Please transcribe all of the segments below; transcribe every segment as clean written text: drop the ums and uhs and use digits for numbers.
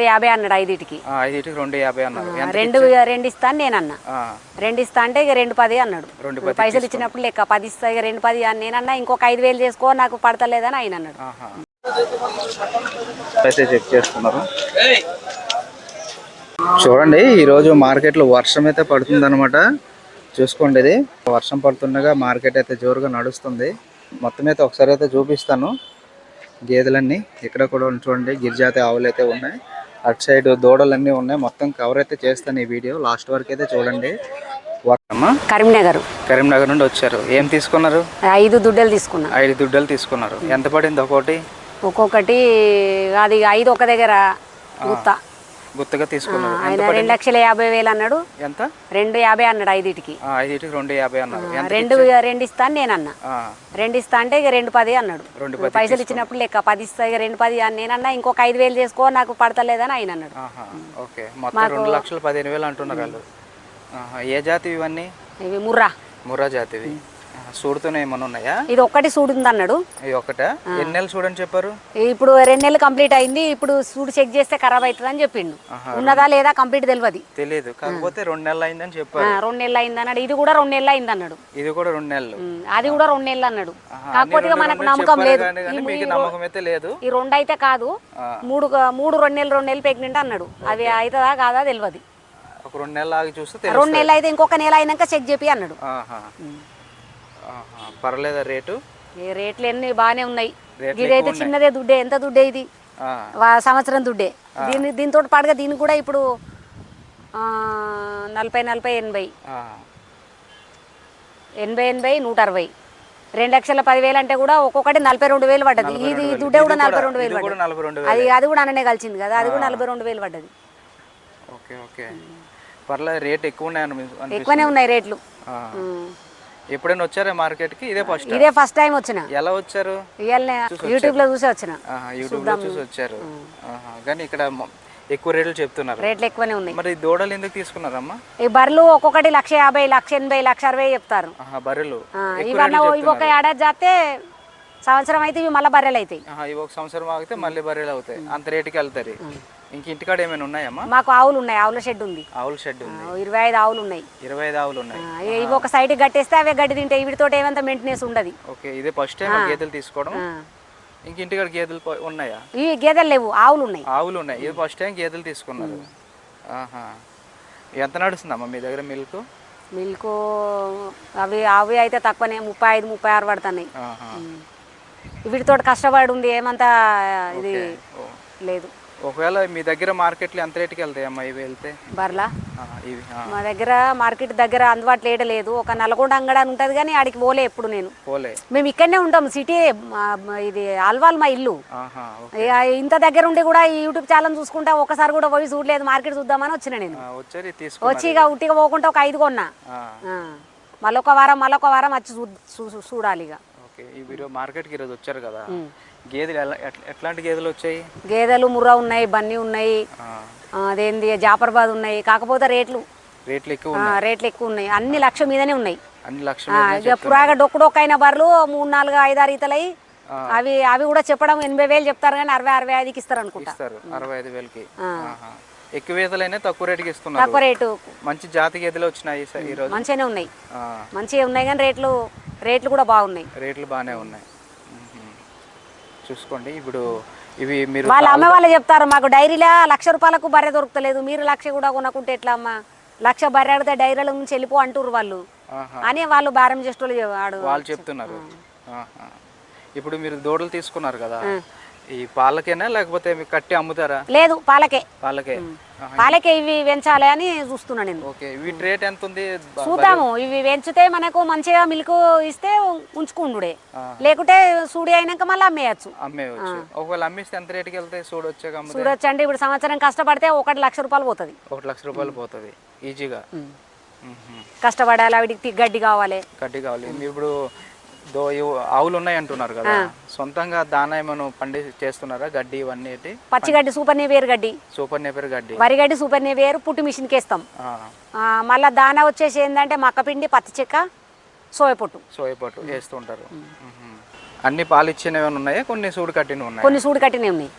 250 అన్నాడు ఐదిటికి. 250 అన్నారు. రెండు ఇస్తాను నేను అన్న. 2 ఇస్తా అంటే ఇక 210 అన్నాడు. పైసలు ఇచ్చినప్పుడు లెక్క 10 ఇస్తా, ఇక 210 అని నేనన్నా. ఇంకొక 5000 చేసుకో, నాకు పడతలేదని ఆయన అన్నాడు. అయితే చెక్ చేస్తున్నారు. చూడండి, ఈరోజు మార్కెట్లో వర్షం అయితే పడుతుంది అనమాట. చూసుకోండి, ఇది వర్షం పడుతుండగా మార్కెట్ అయితే జోరుగా నడుస్తుంది. మొత్తం అయితే ఒకసారి అయితే చూపిస్తాను. గేదెలన్నీ ఇక్కడ కూడా చూడండి, గిరిజాతి ఆవులు అయితే ఉన్నాయి. అటు సైడ్ దూడలన్నీ ఉన్నాయి. మొత్తం కవర్ అయితే చేస్తాను ఈ వీడియో, లాస్ట్ వరకు అయితే చూడండి. కరీంనగర్ నుండి వచ్చారు. ఏం తీసుకున్నారు? 5 దుడ్డలు తీసుకున్నా. 5 దుడ్డలు తీసుకున్నారు. ఎంత పడింది ఒక్కొక్కటి? అది 5 ఒక దగ్గర గుత్తగా తీసుకున్నారు. ఆయన 2,50,000 అన్నాడు. ఎంత? 250 అన్నాడు ఐదిటికి. 250 అన్నారు. 2 ఇస్తాను నేను అన్న. 2 ఇస్తా అంటే ఇక 210 అన్నాడు. పైసలు ఇచ్చినప్పుడు లెక్క 10 ఇస్తా, ఇక 210 అని నేనన్నా. ఇంకొక 5000 చేసుకో, నాకు పడతలేదని ఆయన అన్నాడు. ఓకే, మొత్తం 2,15,000 అంటున్నారు వాళ్ళు. ఏ జాతి ఇవన్నీ? ఇవి ముర్రా జాతివి. సూడుతూనే ఏమన్నా ఉన్నాయా? ఇది ఒక్కటి సూడుంది అన్నాడు. ఇది ఒకటా? ఎన్ని నెలలు చూడని చెప్పారు? ఇప్పుడు 2 నెలలు కంప్లీట్ అయింది. ఇప్పుడు సూడు చెక్ చేస్తే ఖరాబ్ అవుతుంది అని చెప్పిండు. ఉన్నదా లేదా కంప్లీట్ తెలియదు, కాకపోతే 2 నెలలు అయిందని చెప్పారు. 2 నెలలు అయింది అన్నాడు. ఇది కూడా 2 నెలలు అయింది అన్నాడు. ఇది కూడా 2 నెలలు, అది కూడా 2 నెలలు అన్నాడు. కాకపోతే మనకు నమ్మకం లేదు. నమ్మకం అయితే లేదు. ఈ 2 అయితే కాదు, 3 2 నెలలు ప్రెగ్నెంట్ అన్నాడు. అవి అవుతుందా కాదా తెలియదు. ఒక 2 నెలలు ఆగి చూస్తే 2 నెలలు అయితే ఇంకొక నెల అయినాక చెక్ చెప్పి అన్నాడు. పర్లేదా రేటు? రేట్లు ఎన్ని బాగానే ఉన్నాయి. ఇదైతే చిన్నదే దుడ్డే. ఎంత దుడ్డే ఇది? సంవత్సరం దుడ్డే. దీంతో పాటుగా దీనికి కూడా ఇప్పుడు 40 80 160 2,10,000 అంటే కూడా ఒక్కొక్కటి 42,000 పడ్డది. ఇది దుడ్డే కూడా 42,000 పడ్డది. అది కూడా అన్ననే కలిసింది కదా, అది కూడా 42,000 పడ్డది. పర్లేదు, రేట్ ఎక్కువనే ఉన్నాయి రేట్లు. ఎప్పుడైనా వచ్చారా మార్కెట్ కి? ఇదే ఫస్ట్ టైం వచ్చిన. ఎలా వచ్చారు? యూట్యూబ్ లో చూసి వచ్చిన. యూట్యూబ్ లో చూసి వచ్చారు. కానీ ఇక్కడ ఎక్కువ రేట్లు చెప్తున్నారు. రేట్లు ఎక్కువనే ఉన్నాయి. మరి దూడలు ఎందుకు తీసుకున్నారమ్మా? ఈ బర్రెలు ఒక్కొక్కటి 150, 180, 160 చెప్తారు. బర్రెలు ఇవన్నీ ఒక ఏడాది చేస్తే సంవత్సరం అయితే ఇవి మళ్ళీ బర్రెలు అవుతాయి. ఇవి ఒక సంవత్సరం ఆగితే మళ్ళీ బర్రెలు అవుతాయి. అంత రేటుకి వెళ్తారు. ఇంక ఇంటికాడ ఏమైనా ఉన్నాయమ్మా? మాకు ఆవులు ఉన్నాయి. ఆవుల షెడ్ ఉంది. 25 ఆవులు ఉన్నాయి. 25 ఆవులు ఉన్నాయి. ఇవి ఒక సైడ్ కట్టేస్తే అవే గడ్డి తింటాయి. వీటితో ఏమంత మెయింటెనెన్స్ ఉండదు. ఓకే, ఇదే ఫస్ట్ టైం గేదెలు తీసుకోవడం. ఇంక ఇంటికాడ గేదెలు ఉన్నాయా? ఇవి గేదెలు లేవు, ఆవులు ఉన్నాయి. ఆవులు ఉన్నాయి. ఇది ఫస్ట్ టైం గేదెలు తీసుకున్నారు. ఎంత నడుస్తుందమ్మా మీ దగ్గర మిల్క్? అవి అయితే తక్కువనే 35 36 పడుతున్నాయి. వీటితో కష్టపడి ఉంది, ఏమంతా ఇది లేదు. ఒకవేళ మీ దగ్గర మార్కెట్లో ఎంత రేటుకి వెళ్తాయమ్మా ఇవి వెళ్తే? బర్లా మా దగ్గర మార్కెట్ దగ్గర అందుబాటులో లేదు. ఒక నల్గొండ అంగడి అని ఉంటుంది, కానీ ఆడికి పోలే ఎప్పుడు. మేము ఇక్కడనే ఉంటాం, సిటీ. ఇది అల్వాల్ మా ఇల్లు. ఇంత దగ్గర ఉండి కూడా ఈ యూట్యూబ్ ఛానల్ చూసుకుంటా ఒకసారి కూడా పోయి చూడలేదు. మార్కెట్ చూద్దామని వచ్చిన నేను. వచ్చి ఇక ఉట్టిగా పోకుండా ఒక 5 కొన్నా. మళ్ళొక వారం వచ్చి చూడాలి. ఇక మార్కెట్కి ఈరోజు వచ్చారు కదా, గేదెలు ఎట్లాంటి గేదెలు వచ్చాయి? గేదెలు ముర్రా ఉన్నాయి, బన్నీ ఉన్నాయి, అదేంది జాఫర్బాద్ ఉన్నాయి. కాకపోతే రేట్లు ఎక్కువ ఉన్నాయి. అన్ని 1,00,000 మీదనే ఉన్నాయి. పురాగా డొక్కు అయిన బర్రెలు 3 4 5 6 ఈతలయి. అవి కూడా చెప్పడం 80,000 చెప్తారు, కానీ 60 65కి ఇస్తారు అనుకుంటా. 65,000కి. ఎక్కువ ఈతలైనా తక్కువ రేటుకి ఇస్తున్నారు. తక్కువ రేటు. మంచి జాతి గేదెలు వచ్చినాయి ఈరోజు. మంచిగానే ఉన్నాయి, కానీ రేట్లు కూడా బాగున్నాయి. రేట్లు బాగానే ఉన్నాయి. చూసుకోండి, ఇప్పుడు ఇవి మీరు వాళ్ళ అమ్మ వాళ్ళు చెప్తారు, మాకు డైరీలో 1,00,000 రూపాయలకు బర్రె దొరుకుతలేదు, మీరు 1,00,000 కూడా కొనుక్కుంటే ఎట్లా అమ్మా, 1,00,000 బర్రె అడిగితే డైరీల నుంచి వెళ్ళిపో అంటారు వాళ్ళు అని వాళ్ళు భారం చేసేటోళ్ళు వాళ్ళు చెప్తున్నారు. ఇప్పుడు మీరు దూడలు తీసుకున్నారు కదా, ఈ పాలకేనా లేకపోతే కట్టి అమ్ముతారా? లేదు, పాలకే. ఇవి పెంచాలి అని చూస్తున్నా నేను. ఓకే, వీటి రేట్ ఎంత ఉంది చూద్దాము. ఇవి పెంచితే మనకు మంచిగా మిల్క్ ఇస్తే ఉంచుకుండుడే, లేకుంటే సూడి అయినాక మళ్ళీ అమ్మేయచ్చు. ఒకవేళ అమ్మిస్తే ఎంత రేటుకి వెళ్తాయి? చూడొచ్చండి, ఇప్పుడు సంవత్సరం కష్టపడితే 1,00,000 రూపాయలు పోతుంది. 1,00,000 రూపాయలు పోతుంది ఈజీగా. కష్టపడాలి, వాటికి గడ్డి కావాలి. మీరు ఇప్పుడు ఆవులు ఉన్నాయి అంటున్నారు కదా, సొంతంగా దానా ఏమైనా పండి చేస్తున్నారా? గడ్డి ఇవన్నీ పచ్చిగడ్డి, సూపర్ నేపియర్ గడ్డి, వరిగడ్డి, సూపర్ నేపియర్ పుట్టి మిషన్కి వేస్తాం. మళ్ళీ దానా వచ్చేసి ఏంటంటే మక్కపిండి, పత్తి చెక్క, సోయ పొట్టు వేస్తుంటారు. అన్ని పాలు ఇచ్చినవి ఏమైనా ఉన్నాయా, కొన్ని సూడు కట్టినవి ఉన్నాయి? కొన్ని సూడు కట్టినవి ఉన్నాయి,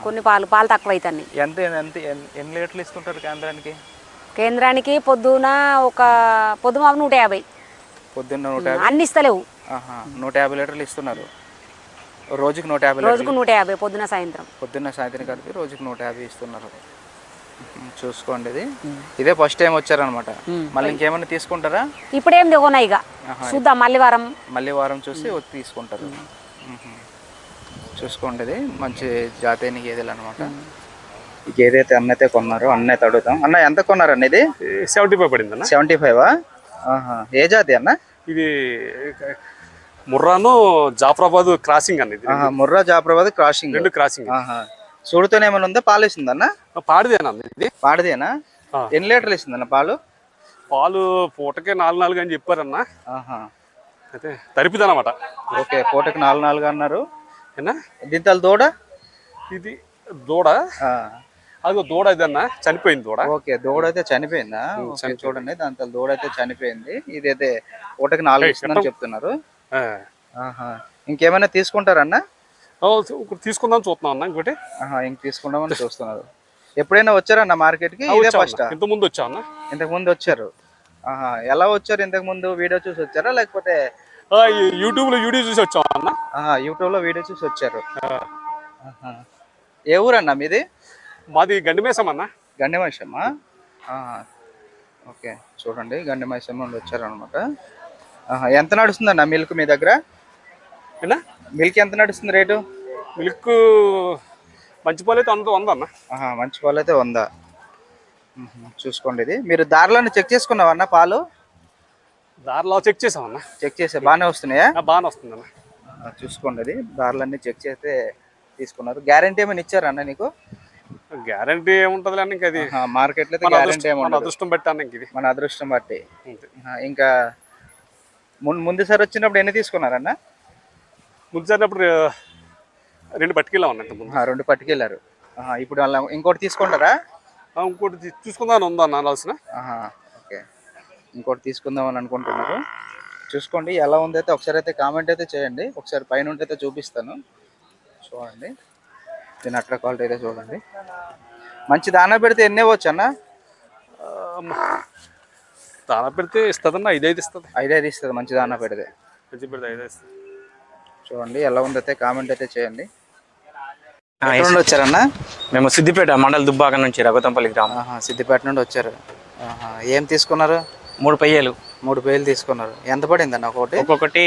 కొన్ని పాలు తక్కువ అవుతాయి. ఎంత ఎంత ఎన్ని లీటర్లు ఇస్తుంటారు కేంద్రానికి? కేంద్రానికి పొద్దున పొద్దుమాపు 150. పొద్దున్న 150 అన్ని ఇస్తలేవు. 150 లీటర్లు ఇస్తున్నారు రోజుకి. 150 రోజుకు 150 పొద్దున సాయంత్రం కలిపి రోజుకి 150 ఇస్తున్నారు. చూసుకోండి, ఇదే ఫస్ట్ టైం వచ్చారనమాట. మళ్ళీ ఇంకేమైనా తీసుకుంటారా? ఇప్పుడేం దిగున్నాయి, ఇక చూద్దాం మళ్ళీ వారం చూసి తీసుకుంటారు. చూసుకోండి, మంచి జాతీయ గేదెలు అనమాట. ఈ గేదె అయితే అన్నైతే కొన్నారు, అన్నైతే అడుగుతాం. అన్న ఎంత కొన్నారు అన్న? ఇది 75 పడింది అన్న. 75? ఏ జాతి అన్న ఇది? ముర్రాను జాఫరాబాద్ క్రాసింగ్ అన్న. ఇది ముర్రా జాఫరాబాద్ క్రాసింగ్, 2 క్రాసింగ్. చూడుతోనే ఏమైనా ఉందా? పాలు ఇస్తుందన్న? పాడిదేనా ఇది? పాడిదేనా? ఎన్ని లీటర్లు ఇస్తుందన్న పాలు? పూటకే 4 అని చెప్పారన్న. అయితే తరిపిదనమాట. ఓకే, పూటకి 4 అన్నారు. దీంతో దూడ? ఇది దూడ, అది దూడ ఇదన్నా చనిపోయింది దూడ. ఓకే, దూడ అయితే చనిపోయిందా? చూడండి, దాంతో దూడ అయితే చనిపోయింది. ఇదైతే పూటకి 4 ఇస్తుందని చెప్తున్నారు. ఇంకేమైనా తీసుకుంటారన్నా? తీసుకుందాం చూస్తున్నాం అన్న. ఇంకోటి ఇంక తీసుకుందామని చూస్తున్నారు. ఎప్పుడైనా వచ్చారన్న మార్కెట్ కి? ఇదే ఫస్ట్? ఇంతకు ముందు వచ్చా అన్న. ఇంతకు ముందు వచ్చారు. ఎలా వచ్చారు? ఇంతకు ముందు వీడియో చూసి వచ్చారా, లేకపోతే యూట్యూబ్ లో వీడియో చూసి వచ్చాం అన్న. యూట్యూబ్ లో వీడియో చూసి వచ్చారు. ఏ ఊరన్నా మీది? మాది గండిమైసం అన్న. గండిమైసమ్మా? ఓకే, చూడండి, గండిమైసం నుండి వచ్చారనమాట. ఎంత నడుస్తుందన్న మిల్క్ మీ దగ్గర? మిల్క్ ఎంత నడుస్తుంది రేటు? మిల్క్ మంచి పాలు అయితే 100 అన్న. మంచి పాలు అయితే 100. చూసుకోండి, ఇది మీరు దారిలోనే చెక్ చేసుకున్నావన్న పాలు? దారిలో చెక్ చేసామన్నా. చెక్ చేసా బాగానే వస్తున్నాయా? బాగానే వస్తుందన్న. చూసుకోండి, ఇది దారిలన్నీ చెక్ చేస్తే తీసుకున్నారు. గ్యారంటీ ఏమైనా ఇచ్చారా అన్న నీకు? గ్యారంటీ ఏముంటది అన్న, ఇంకా అది మార్కెట్ లో గ్యారంటీ ఏముంటది. అదృష్టం బట్టి అన్న. ఇది మన అదృష్టం బట్టి. ఇంకా ముందుసారి వచ్చినప్పుడు ఎన్ని తీసుకున్నారన్న? ముందుసారి అప్పుడు 2 పట్టుకెళ్ళాం అన్న. 2 పట్టుకెళ్ళారు. ఇప్పుడు అలా ఇంకోటి తీసుకుంటారా? ఇంకోటి తీసుకుందామని ఉందా అన్న ఆలోచన. ఓకే, ఇంకోటి తీసుకుందామని అనుకుంటున్నారు. చూసుకోండి, ఎలా ఉందైతే ఒకసారి అయితే కామెంట్ అయితే చేయండి. ఒకసారి పైన ఉంటే చూపిస్తాను. చూడండి, దీని అట్లా క్వాలిటీ అయితే చూడండి. మంచి దానా పెడితే ఎన్ని ఇవ్వచ్చు అన్న? దానా పెడితే ఇస్తుందన్న 5 ఇస్తుంది. 5 ఇస్తుంది మంచి దానా పెడితే. మంచి పెడితే 5 ఇస్తుంది. చూడండి, ఎలా ఉందైతే కామెంట్ అయితే చేయండి. ఎక్కడ నుండి వచ్చారన్న? మేము సిద్దిపేట మండల దుబ్బాక నుంచి రఘుతంపల్లి గ్రామం. సిద్దిపేట నుండి వచ్చారు. ఏం తీసుకున్నారు? 3 పెయ్యలు. 3 పెయ్యలు తీసుకున్నారు. ఎంత పడింది అన్న ఒక్కొక్కటి? ఒక్కొక్కటి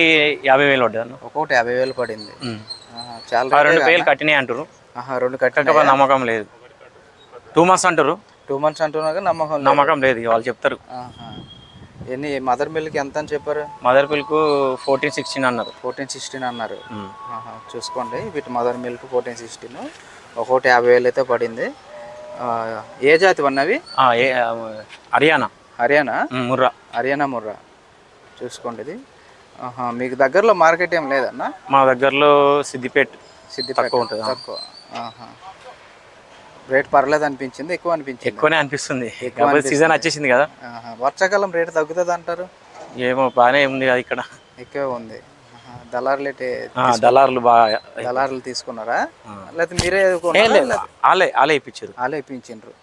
50,000 పడ్డది అన్న. ఒక్కొక్కటి 50,000 పడింది. చాలా. 2 పెయ్యలు కట్టినాయి అంటారు. 2 కట్టిన నమ్మకం లేదు. 2 months అంటారు. 2 months అంటున్నాగా నమ్మకం లేదు, వాళ్ళు చెప్తారు. ఎన్ని మదర్ మిల్క్ ఎంత అని చెప్పారు? మదర్ మిల్క్ 14-16 అన్నారు. 14-16 అన్నారు. చూసుకోండి, వీటి మదర్ మిల్క్ 14-16. ఒక్కొక్కటి 50,000 అయితే పడింది. ఏ జాతి అన్నవి? హర్యానా ముర్రా. హర్యానా ముర్రా. చూసుకోండి, ఇది మీకు దగ్గరలో మార్కెట్ ఏం లేదన్న? మా దగ్గరలో సిద్దిపేట తక్కువ ఉంటుంది. తక్కువ. రేట్ పర్లేదు అనిపించింది? ఎక్కువ అనిపించింది? ఎక్కువనే అనిపిస్తుంది. సీజన్ వచ్చేసింది కదా. వర్షాకాలం రేటు తగ్గుతుంది అంటారు? ఏమో, బాగానే ఉంది కదా. ఇక్కడ ఎక్కువ ఉంది. దళారులు తీసుకున్నారా, లేకపోతే మీరే? వాళ్ళే ఇప్పించారు. వాళ్ళే ఇప్పించారు.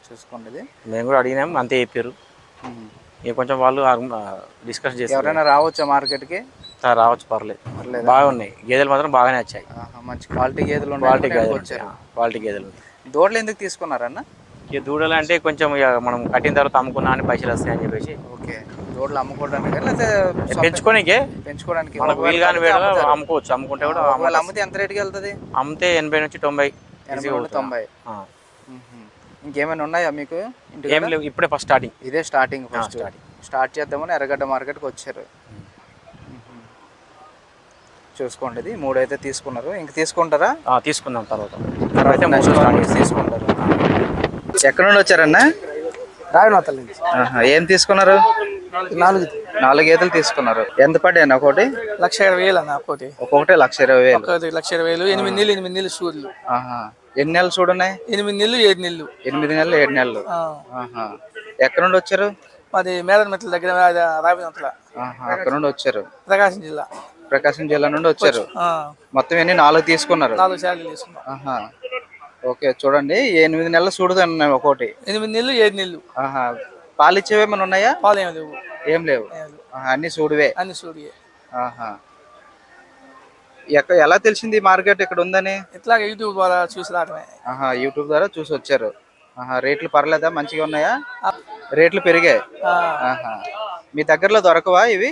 చూసుకోండి, ఇది మేము కూడా అడిగినాం, అంతే చెప్పారు. కొంచెం వాళ్ళు డిస్కస్ చేసి ఎవరైనా రావచ్చా మార్కెట్కి? రావచ్చు, పర్లేదు. బాగున్నాయి గేదెలు, మాత్రం బాగానే వచ్చాయి. మంచి క్వాలిటీ గేదెలు. క్వాలిటీ గేదెలు. దూడలు ఎందుకు తీసుకున్నారన్న? దూడలు అంటే కొంచెం మనం కట్టిన తర్వాత అమ్ముకున్నా అని పైసలు వస్తాయని చెప్పేసి. ఓకే, దూడలు అమ్ముకోవడానికి లేకపోతే పెంచుకోవడానికి వీలుగాని అమ్ముకోవచ్చు. అమ్ముకుంటే కూడా అమ్మితే ఎంత రేటుకి వెళ్తుంది? అమ్మితే 80 నుంచి 90. 90. ఇంకేమైనా ఉన్నాయా మీకు? ఏం లేవు, ఇప్పుడే ఫస్ట్ స్టార్టింగ్. ఇదే స్టార్టింగ్. స్టార్ట్ చేద్దామని ఎర్రగడ్డ మార్కెట్కి వచ్చారు. చూసుకోండి, ఇది 3 అయితే తీసుకున్నారు. ఇంక తీసుకుంటారా? తీసుకుందాం తర్వాత తీసుకుంటారు. ఎక్కడ నుండి వచ్చారన్న? రావినాథల్ నుంచి. ఏం తీసుకున్నారు? 4 గేదెలు తీసుకున్నారు. ఎంత పడ్డాయి ఒకటి? 1,20,000 అన్న. ఒక్కొక్కటి 1,20,000. 1,20,000. 8 నెలలు సూర్యులు. ఎన్ని నెలలు చూడున్నాయి? 8 నెలలు 7 నెలలు. 8 నెలలు 7 నెలలు. ఎక్కడ నుండి వచ్చారు? మాది మేదరమెట్ల దగ్గర రావినాథల. అక్కడ నుండి వచ్చారు. ప్రకాశం జిల్లా. ప్రకాశం జిల్లా నుండి వచ్చారు. ఆ, మొత్తం ఎన్ని 4 తీసుకున్నారు. 4 శాలరీలు తీసుకున్నాం. ఆహా. ఓకే చూడండి 8 నెలల సూడుదన్నాయి ఒక్కోటి. 8 నెలలు 7 నెలలు. ఆహా. పాలు ఇచ్చేవేమైనా ఉన్నాయా? పాలు ఏమి లేవు. ఏం లేవు. ఆహా, అన్ని సూడివే. అన్ని సూడియే. ఆహా. ఎలా తెలిసింది ఈ మార్కెట్ ఇక్కడ ఉందని? ఇట్లాగ యూట్యూబ్ ద్వారా చూసి రావడమే. ఆహా, యూట్యూబ్ ద్వారా చూసి వచ్చారు. ఆహా, రేట్లు పర్లేదా? మంచిగా ఉన్నాయా? రేట్లు పెరిగాయి. ఆహా. మీ దగ్గరలో దొరకవా ఇవి?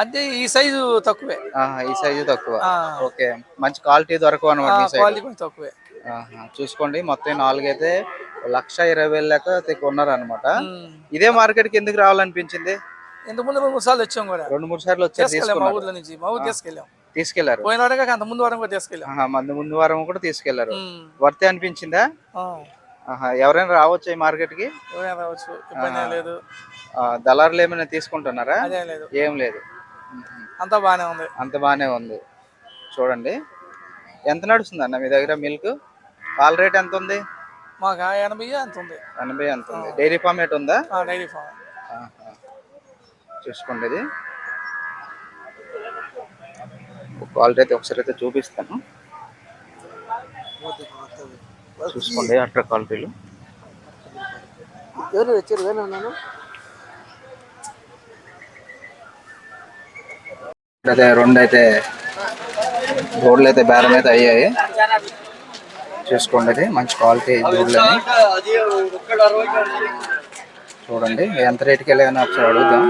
అదే ఈ సైజు తక్కువే. ఆహా, ఈ సైజు తక్కువ. ఓకే, మంచి క్వాలిటీ దొరకవు అనమాట మీ సైడ్. క్వాలిటీ కొంచెం తక్కువే. ఆహా, చూసుకోండి మొత్తం 4 అయితే 1,20,000 లెక్క కొన్నారు అనమాట. ఇదే మార్కెట్ కి ఎందుకు రావాలనిపించింది? ఇంతకుముందు 2-3 సార్లు వచ్చాం కూడా. 2-3 సార్లు వచ్చారు. మా ఊర్లో నుంచి మా ఊరు తీసుకెళ్లారు. పోయిన వారం కాక అంత ముందు వారం కూడా తీసుకెళ్ళాం. ముందు వారం కూడా తీసుకెళ్లారు. వర్తే అనిపించిందా? ఆహా, ఎవరైనా రావచ్చు ఈ మార్కెట్ కి? రావచ్చు, ఇబ్బంది ఏం లేదు. దళారులు ఏమైనా తీసుకుంటున్నారా? అదేం లేదు. ఏం లేదు. అంతా బాగానే ఉంది. అంత బాగానే ఉంది. చూడండి ఎంత నడుస్తుంది అన్న మీ దగ్గర మిల్క్? పాల రేట్ ఎంత ఉంది? మాకు 80 ఎంత ఉంది. 80 ఎంత ఉంది. డైరీ ఫామ్ ఎట్ ఉందా? Dairy farm. చూసుకోండి ఇది క్వాలిటీ అయితే ఒకసారి అయితే చూపిస్తాను. చూసుకోండి అట్రా క్వాలిటీలు. అయితే 2 అయితే దూడలు అయితే బేరం అయితే అయ్యాయి. చూసుకోండి ఇది మంచి క్వాలిటీ దూడలని. చూడండి ఎంత రేటుకి వెళ్ళాయని ఒకసారి అడుగుదాం.